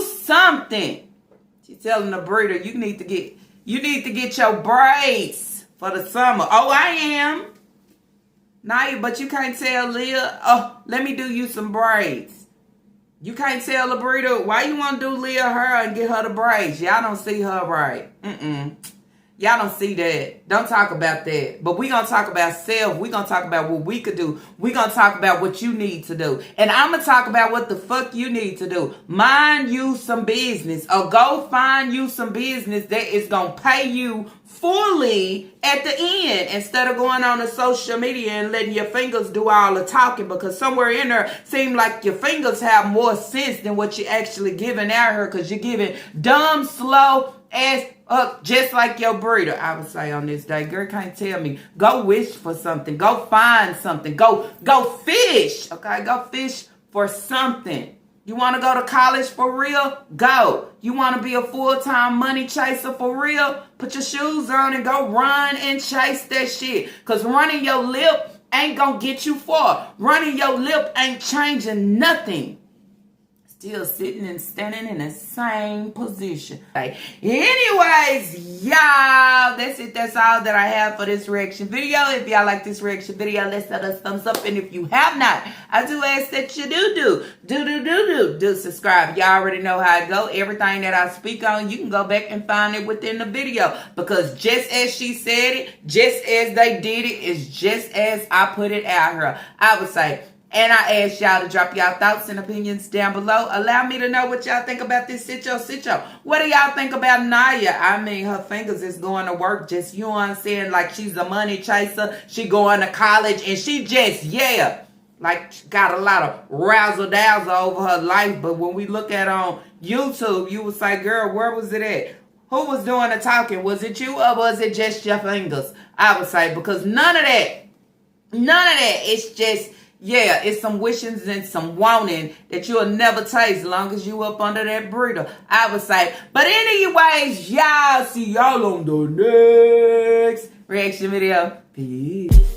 something. She's telling the breeder, you need to get your braids for the summer. Oh, I am. Niyaa, but you can't tell Leah, oh, let me do you some braids. You can't tell the breeder, why you want to do Leah her and get her the braids? Y'all don't see her right. Y'all don't see that. Don't talk about that. But we going to talk about self. We going to talk about what we could do. We going to talk about what you need to do. And I'm going to talk about what the fuck you need to do. Mind you some business. Or go find you some business that is going to pay you fully at the end. Instead of going on the social media and letting your fingers do all the talking. Because somewhere in there seem like your fingers have more sense than what you're actually giving out here. Because you're giving dumb, slow ass up just like your breeder. I would say on this day, girl can't tell me. Go wish for something. Go find something. Go fish. Okay, go fish for something. You want to go to college for real? Go. You want to be a full-time money chaser for real? Put your shoes on and go run and chase that shit. Because running your lip ain't going to get you far. Running your lip ain't changing nothing. Still sitting and standing in the same position. Anyways, y'all, that's it. That's all that I have for this reaction video. If y'all like this reaction video, let's let us thumbs up. And if you have not, I do ask that you do subscribe. Y'all already know how it go. Everything that I speak on, you can go back and find it within the video. Because just as she said it, just as they did it, is just as I put it out here. I would say, and I ask y'all to drop y'all thoughts and opinions down below. Allow me to know what y'all think about this sitcho. What do y'all think about Niyaa? I mean, her fingers is going to work. Just, you know what I'm saying? Like she's a money chaser. She going to college and she just, like got a lot of razzle-dazzle over her life. But when we look at on YouTube, you would say, girl, where was it at? Who was doing the talking? Was it you or was it just your fingers? I would say, because none of that. It's just... yeah, it's some wishings and some wanting that you'll never taste as long as you up under that breeder, I would say. But anyways, y'all, see y'all on the next reaction video. Peace.